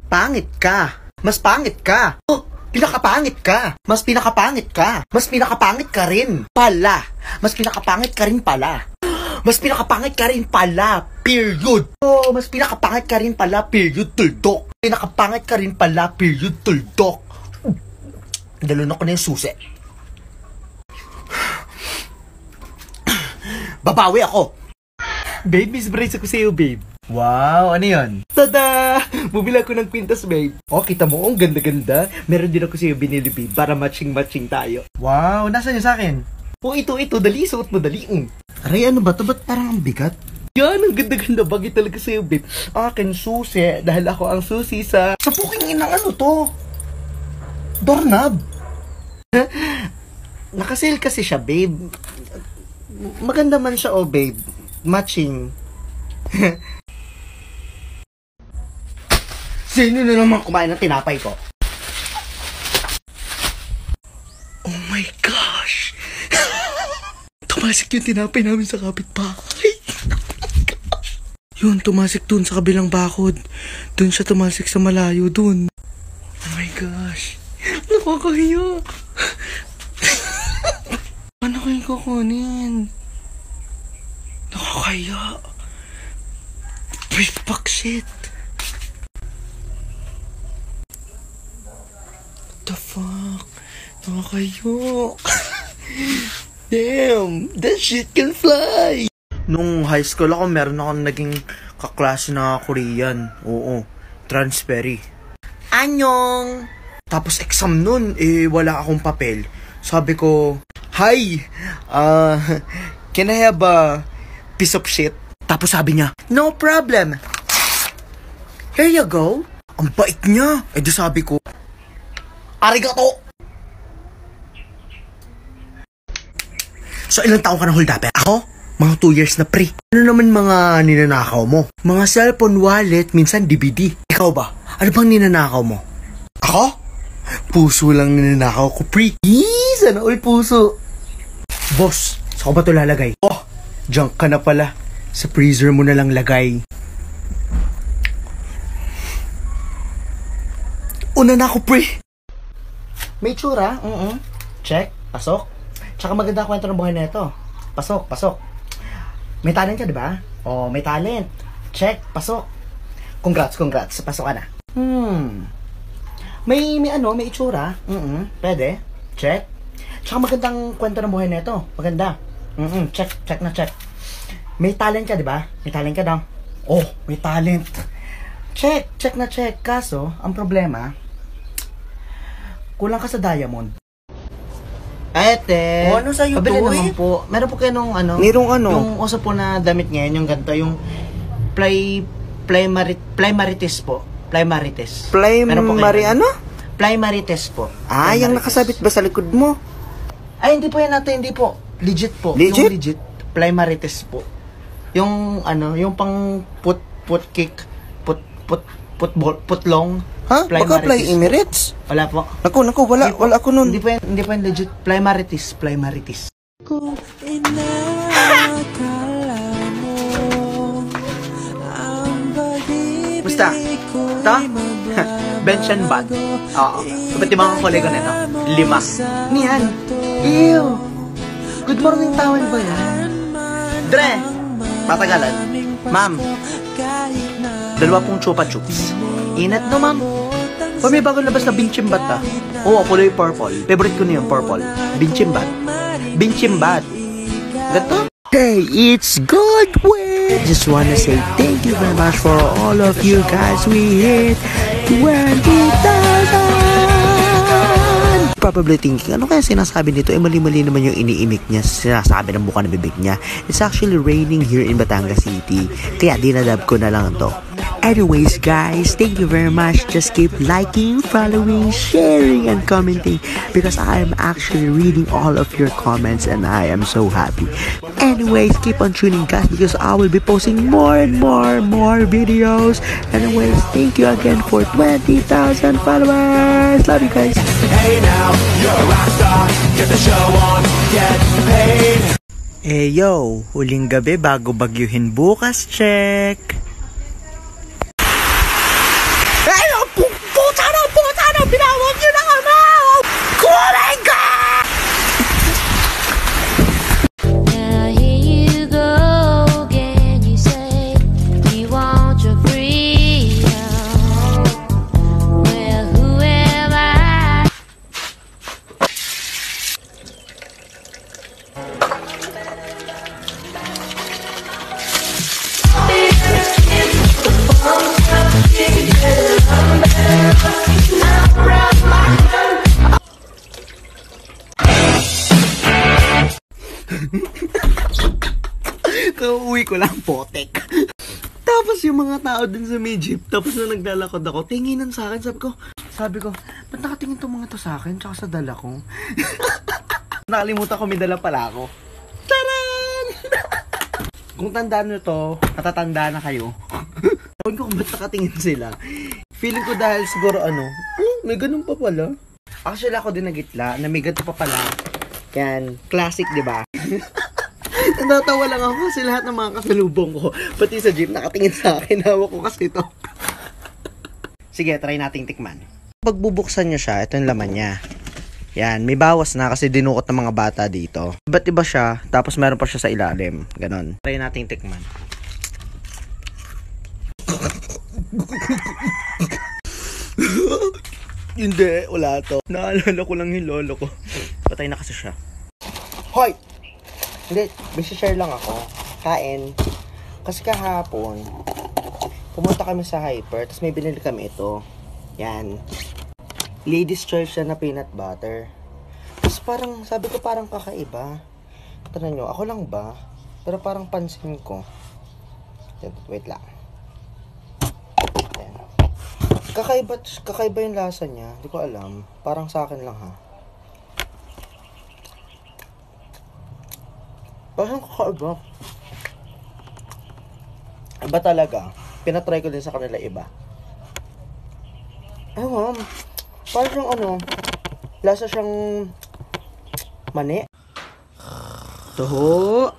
Pangit ka. Mas pangit ka. Oh, pinakapangit ka. Mas pinakapangit ka. Mas pinakapangit ka rin. Pala. Mas pinakapangit ka rin pala. Mas pinakapangit ka rin pala. Period. Oh, mas pinakapangit ka rin pala. Period. Tuldok. Pinakapangit ka rin pala. Period. Tuldok. Dalon ako na yung susi. Babawi ako. Babe, miss brace ako sa'yo, babe. Wow, ano yun? Tada! Bumila ko ng kwintas, babe. Oh, kita mo, ang ganda-ganda. Meron din ako sa'yo binili, babe, para matching-matching tayo. Wow, nasaan yun sa'kin? Oh, ito, dali, suot mo, dali. Aray, ano ba ito? Ba't parang ang bigat? Yan, ang ganda-ganda. Bagay talaga sa'yo, babe. Akin susi, dahil ako ang susi sa puking inang ano to? Doorknob. Nakasale kasi siya, babe. Maganda man siya, oh, babe. Matching. Sino na naman kumain ng tinapay ko? Oh my gosh! Tumasik yung tinapay namin sa kapitbahay. Yun, tumasik dun sa kabilang bakod. Dun siya tumasik sa malayo dun. Oh my gosh! Nakakahiya! Paano ko yung kukunin? Nakakahiya! Fuck shit! What the fuck? Nakakahiya! Damn! That shit can fly! Nung high school ako, meron akong naging kaklase na Korean. Oo. Transferee. Anyong! Tapos exam nun, wala akong papel. Sabi ko, hi! Can I have a piece of shit? Tapos sabi niya, no problem. Here you go. Ang bait niya. Di sabi ko, arigato! So, ilang taong ka na hold up? Ako? Mga 2 years na pre. Ano naman mga ninanakaw mo? Mga cellphone, wallet, minsan DVD. Ikaw ba? Ano bang ninanakaw mo? Ako? Puso lang ninanakaw ko, pre. Sana all puso. Boss, saan ko ba ito lalagay? Oh, junk ka na pala. Sa freezer mo na lang lagay. Una na ako, pre. May tsura? Check. Pasok. Tsaka maganda kwento ng buhay na ito. Pasok. May talent ka, di ba? Oh, may talent. Check. Pasok. Congrats. Pasok ka na. May itsura. Pwede. Check. Tsaka magandang kwento ng buhay na ito. Maganda. Check na check. May talent ka, di ba? May talent ka daw. Oh, may talent. Check na check. Kaso, ang problema, kulang ka sa diamond. Ete. Ano sa'yo pabili to, naman po. Meron po kayo nung Merong ano? Yung uso po na damit ngayon, yung ganito, yung Plymarites po. Plymarites. Ano? Plymarites po. Yung nakasabit ba sa likod mo? Ay, hindi po yan natin, hindi po. Legit po. Legit? Yung legit. Plymarites po. Yung yung pang putlong. Ha? Baka Fly Emirates? Wala po. Naku, wala ako nun. Hindi po yan legit. Plymarites. Kung inakala mo ang pag-ibig Basta, ito? Bench and bag. Oo. Ba't yung mga kolega nito? 5. Niyan. Ew. Good morning towel ba yan? Dre! Patagalan. Ma'am. 2 chupa chups. Inat no, ma'am. O may bagong labas na Binchimbat ah. Oo, kulay purple. Favorite ko na yung purple. Binchimbat. Gato? Hey, it's Godwin! Just wanna say thank you very much for all of you guys. We hit 20,000! Probably thinking, ano kaya sinasabi nito? Mali-mali naman yung iniimik niya, sinasabi ng buka na bibig niya. It's actually raining here in Batangas City, kaya dinadab ko na lang to. Anyways guys, thank you very much. Just keep liking, following, sharing, and commenting because I am actually reading all of your comments and I am so happy. Anyways, keep on tuning guys because I will be posting more and more videos. Anyways, thank you again for 20,000 followers. Love you guys. Hey now, you're a rock star. Get the show on, get paid. Eh yo, huling gabi bago bagyuhin bukas, check. Ay, pelikula ang potek. Tapos yung mga tao dun sa may jeep, tapos na naglalakad ako, tinginan sa akin, sabi ko, ba't nakatingin tong mga to sa akin, tsaka sa dala ko? Nakalimutan ko, may dala pala ako. Taran! Kung tandaan nyo to, matatanda na kayo. Tawag ko kung ba't nakatingin sila. Feeling ko dahil siguro may ganun pa pala. Actually ako din nagitla, na may ganun pa pala. Yan, classic, di ba? Natatawa lang ako kasi lahat ng mga kasalubong ko, pati sa jeep, nakatingin sa akin. Hawak ko kasi ito. Sige, try nating tikman. Pag bubuksan nyo siya, ito yung laman niya. Yan, may bawas na kasi dinukot ng mga bata dito. Iba't iba siya, tapos meron pa siya sa ilalim. Ganon. Try nating tikman. Hindi, wala to. Naalala ko lang yung lolo ko. Patay na kasi siya. Hoy! Hindi, share lang ako. Kain. Kasi kahapon, pumunta kami sa Hyper, tapos may binili kami ito. Yan. Ladies choice siya na peanut butter. Tapos parang, sabi ko parang kakaiba. Tignan nyo, ako lang ba? Pero parang pansin ko. Wait lang. Yan. Kakaiba yung lasa niya. Hindi ko alam. Parang sa akin lang ha. Parang kakaiba. Iba talaga. Pinatry ko din sa kanila iba. Ay, ma'am. Parang siyang lasa siyang mani. Taho.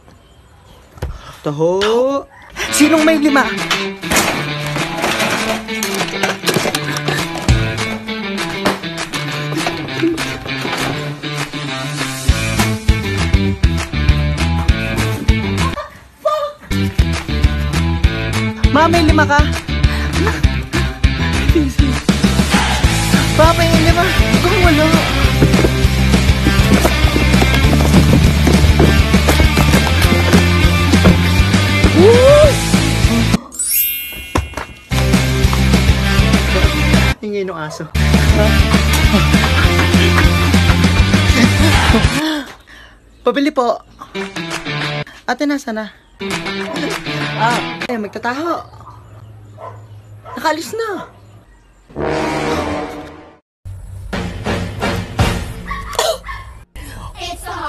Sinong may 5? Ma, may 5 ka? Pa, may 5. Kung wala. Woo! Hingin ng aso. Pabili po. Ate, nasa na? Magtataho. Nakaalis na.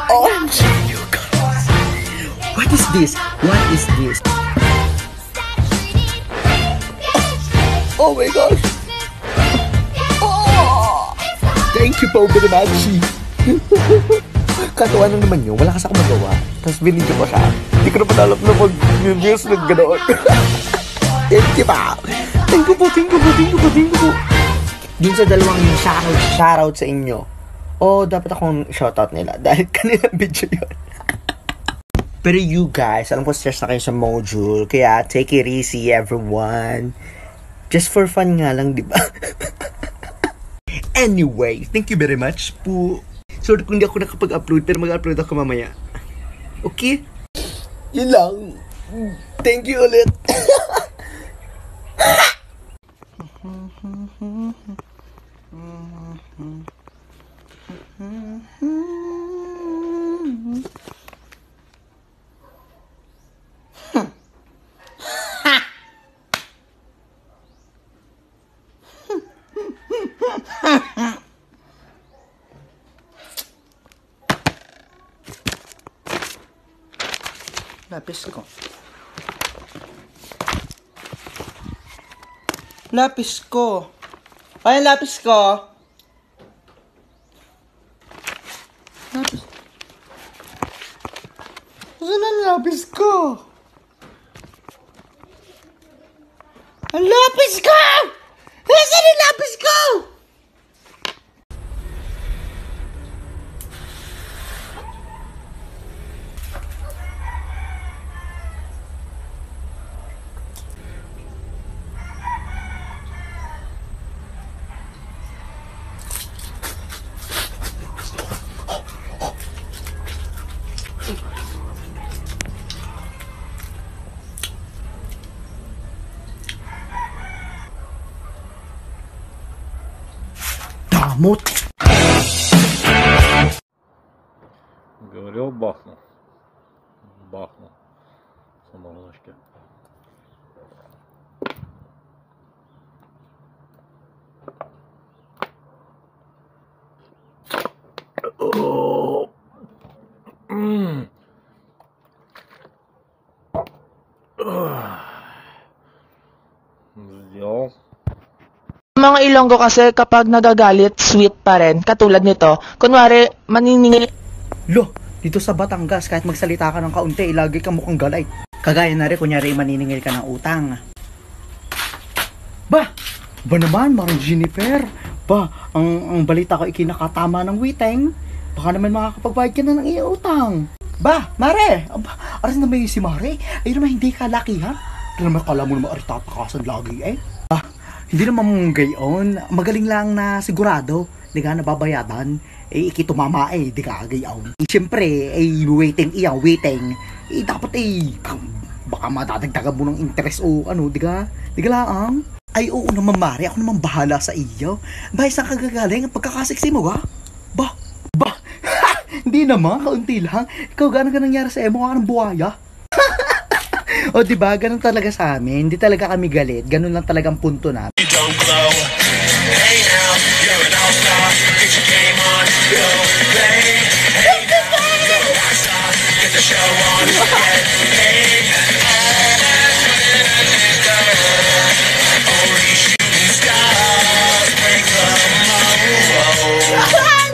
OMG, you guys. What is this? What is this? Oh my gosh. Oh! Thank you po very much. Katuwa na naman yun. Wala kasi ako magawa. Tapos binigyan ko siya. Hindi ko na panalap na mag-news na ganoon. Thank you pa. Thank you po. Dun sa dalawang shoutout sa inyo. Dapat akong shoutout nila. Dahil kanilang video yun. Pero you guys, alam ko stress na kayo sa module. Kaya take it easy everyone. Just for fun nga lang, di ba? Anyway, thank you very much po. Sorry kung hindi ako nakapag-upload, pero mag-upload ako mamaya. Okay? Yun lang. Thank you ulit. Lapis ko. Lapis ko. Ay, lapis ko. Lapis. Saan ang lapis ko? Ang lapis ko! Saan ang lapis ko? Damot! Говорил, бахну. Бахну. Самого Mga Ilonggo kasi kapag nagagalit, sweet pa rin. Katulad nito, kunwari, maniningil. Lo, dito sa Batangas, kahit magsalita ka ng kaunti, lagi ka mukhang galay. Kagaya na rin, kunyari maniningil ka ng utang. Ba naman, Marang Jennifer. Ang balita ko ikinakatama ng witeng. Baka naman makakapagbayad ka na ng iyong utang. Mare! Aras na may si Mare. Ayun naman, hindi ka lakihan. Hindi naman kala mo naman tatakasan lagi eh. Hindi naman gayon. Magaling lang na sigurado. Di ka nababayadan. Ikitumama di ka gayon. Siyempre, waiting. Dapat baka madadagdagan mo ng interest o ano, di ka lang. Ay, oo naman, Mare. Ako naman bahala sa iyo. Saan ka gagaling ang pagkakasiksi mo, Ba? Hindi naman, kaunti lang. Ikaw, gano'n ka nangyari sa emo ka ng buhaya? O, diba? Ganun talaga sa amin. Hindi talaga kami galit. Ganun lang talagang punto na. Don't glow. Hey now, you're an all-star. Get your game on, go play. Hey now, you're a rock star. Get the show on, get paid. Only shooting stars break the mold.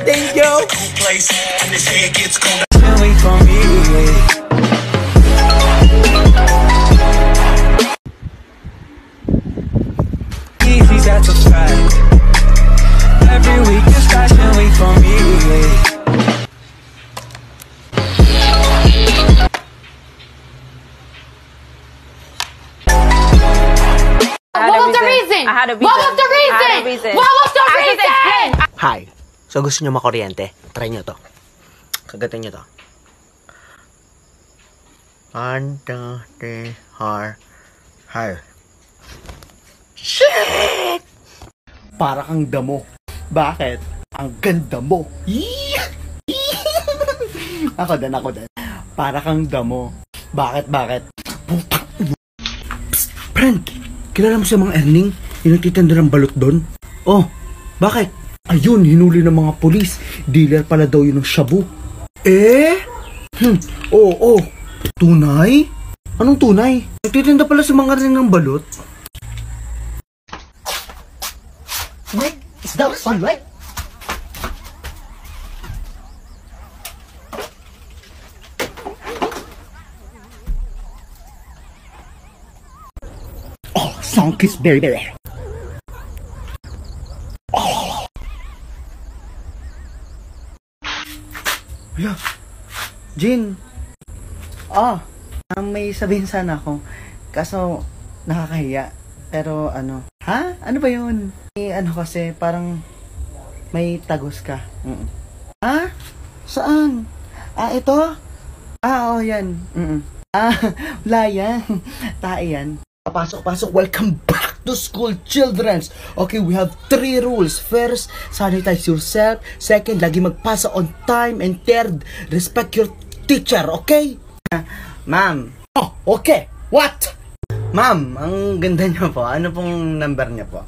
Thank you! Cool place, and they say it gets cold. Wait for me. Easy, that's a fact. Every week is fashion week for me. What was the reason? I had a reason. What was the reason? I had a reason. What was the reason? Hi. So gusto nyo makuryente? Try nyo to. Kagatin nyo to. 1, 2, 3, har. Shit! Para kang damo. Bakit? Ang ganda mo. Ako din. Para kang damo. Bakit? Putang. Psst, friend. Kilala mo sa mga Erning? Yung nagtitinda ng balot doon? Oh, bakit? Ayun, hinuli ng mga pulis. Dealer pala daw yun ng shabu. Oo. Tunay? Anong tunay? Nagtitinda pala sa mga Erning ng balot? Wait, is that one right? Oh, song kiss berry. Hala, Jin. May sabihin sana ako. Kaso, nakakahiya. Pero ano? Ha? Ano ba yun? Kasi parang may tagos ka. Ha? Saan? Ito? Oo, yan. Wala yan. Tae yan. Pasok. Welcome back to school, children. Okay, we have 3 rules. First, sanitize yourself. Second, lagi magpasa on time. And third, respect your teacher, okay? Ma'am. Oh, okay. What? Ma'am, ang ganda niyo po. Ano pong number niya po?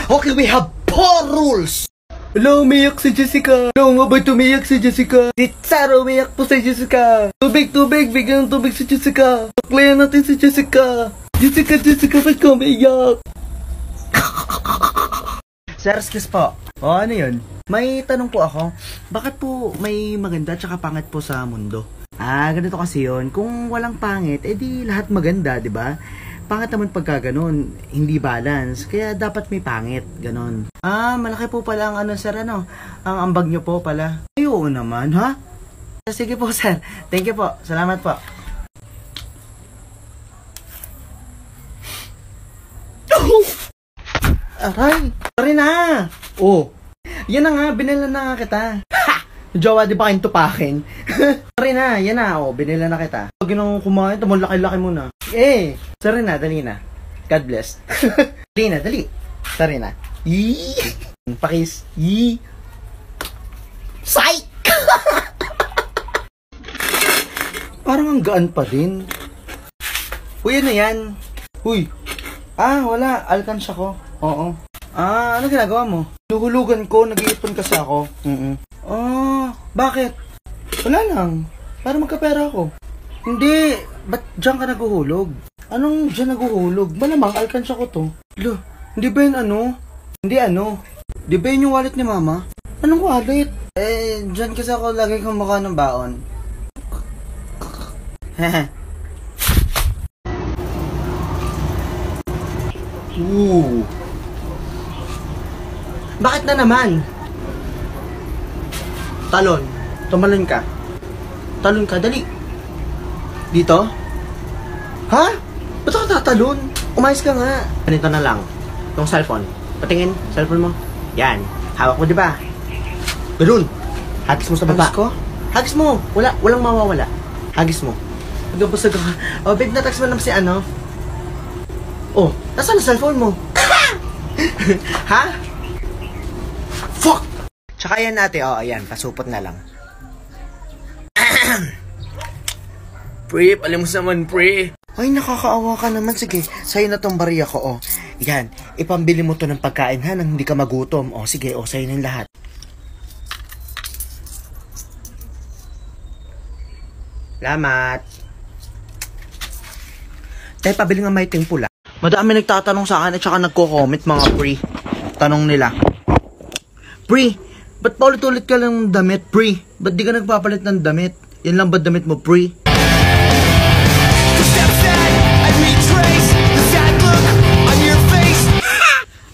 Okay, we have 4 rules. Hello, umiyak si Jessica. Hello, nga ba tumiyak si Jessica? Si Sarah, umiyak po si Jessica. Tubig, bigyan ng tubig si Jessica. Tuklayan natin si Jessica. Jessica, ba't ka umiyak? Sir, excuse po. Ano yun? May tanong po ako. Bakit po may maganda at pangit po sa mundo? Ganito kasi yun. Kung walang pangit, edi lahat maganda, di ba? Pangit naman pagka ganun, hindi balance. Kaya dapat may pangit, ganun. Malaki po pala ang sir, Ang ambag nyo po pala. Ay, oo naman, ha? Sige po, sir. Thank you po. Salamat po. Aray! Sorry na! Oh, yan na nga, binila na nga kita. Ha! Jowa, di ba kayong tupakin? Sorry na, yan na, binila na kita. Pag ginang kumain, tamang laki-laki mo na. Sorry na, dali na. God bless. Dali. Sorry na. Pakis. Psych! Parang ang gaan pa din. Uy, ano yan? Uy. Wala. Alkansya ko. Oo. Ano ginagawa mo? Luhulugan ko, nag-iipon kasi ako. Bakit? Wala lang. Para magkapera ako. Hindi, ba't dyan ka naguhulog? Anong dyan naguhulog? Malamang, alkansya ko to. Lo, hindi ba yun Di ba yun yung wallet ni mama? Anong wallet? Dyan kasi ako lagi kumaka ng baon. Bakit na naman? Talon. Tumalon ka. Talon ka, dali. Dito? Ha? Ba't ako tatalon? Umayos ka nga. Ganito na lang. Itong cellphone. Patingin, cellphone mo. Yan. Hawak mo, di ba? Ganun. Hagis mo sa baba. Hagis ko? Hagis mo. Walang mawawala. Hagis mo. Nagabusag ka. Oh, babe, na-text mo naman si ano. Oh, nasaan ang cellphone mo? Ha? Fuck! Tsaka yan ate, ayan, pasupot na lang. Pre, palimus naman, pre. Ay, nakakaawa ka naman. Sige, sa'yo na tong bariya ko, Yan, ipambili mo to ng pagkain, ha, nang hindi ka magutom. Sige, sa'yo na yung lahat. Salamat. Tayo, pabili nga maiting pula. Madami nagtatanong sa akin at saka nagko-comment, mga pre. Tanong nila. Pre, ba't paulit-ulit ka lang ng damit, pre? Ba't di ka nagpapalit ng damit? Yan lang ba damit mo, pre?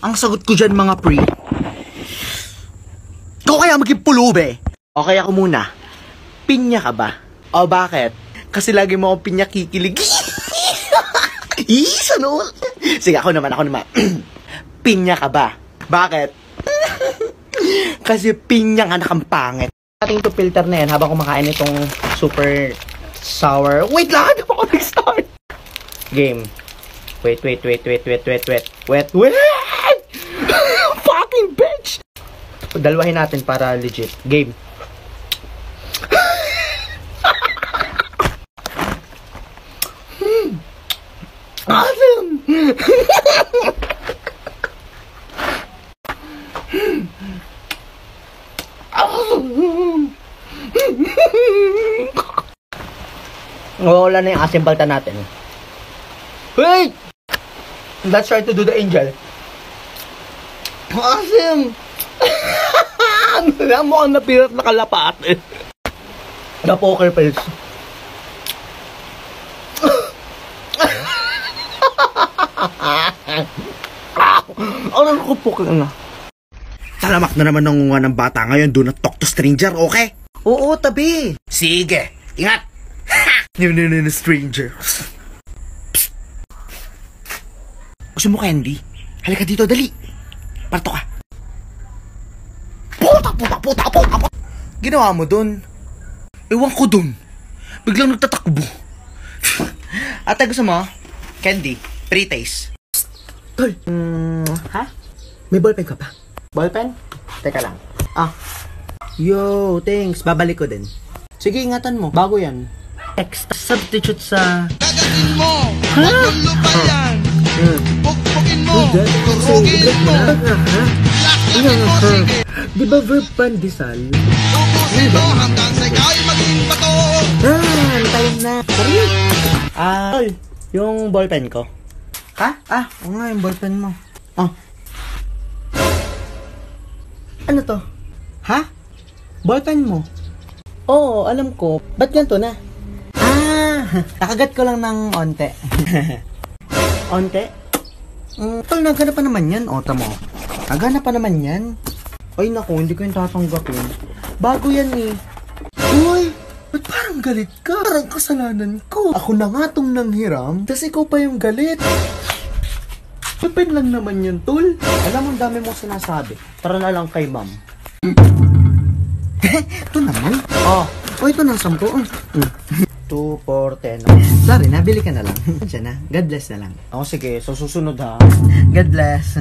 Ang sagot ko dyan, mga pre. Ikaw kaya maging pulube? Okay ako muna. Pinya ka ba? O bakit? Kasi lagi mo akong pinya kikilig. Sanol. Sige, ako naman. Pinya ka ba? Bakit? Kasi pinya nga nakampangit. Ating to filter na yan habang kumakain itong super sour. Wait lang, hindi pa ako nag-start. Game. Wait. Fucking bitch! Dalawahin natin para legit. Game. Awesome! Wala na yung asim balta natin. Wait! Let's try to do the angel. Awesome! Ano mukhang napirat na kalapat. Na poker face. Ano ko po ka na? Talamak na naman nangunga ng bata ngayon. Do not talk to stranger, okay? Oo, tabi. Sige, ingat. No, stranger. Gusto mo candy? Halika dito, dali. Parto ka. Puta. Ginawa mo dun? Ewan ko dun. Biglang nagtatakbo. Ate, gusto mo? Candy. Pre-taste. Tol. Ha? May ballpen ka pa? Ballpen? Teka lang. Yo, thanks. Babalik ko din. Sige, ingatan mo. Bago yan. Extra substitute sa... Gagatin mo! Huwag mong lubayan! Pukpukin mo! Turugin mo! Laklakin mo! Sige! Di ba verb pandesal? Ubusin mo hanggang sa ikaw'y maging bato! Tayo na. Tol, yung ballpen ko. Ha? Oo nga, yung ballpen mo. Ano to? Ha? Ballpen mo? Oo, alam ko. Ba't ganito na? Nakagat ko lang ng onte. Onte? Tol, naghanap pa naman yan. Tamo. Naghanap pa naman yan. Ay, naku, hindi ko yung tatanggapin. Bago yan eh. Uy, ba't parang galit ka? Parang kasalanan ko. Ako na nga tong nanghiram, tas ikaw pa yung galit. Pipin lang naman yun, tol. Alam mo, ang dami mong sinasabi. Tara na lang kay ma'am. Ito naman. Ito na, 10. 2, 4, 10. Sorry, nabili ka na lang. Diyan na. God bless na lang. Sige. So, susunod ha. God bless.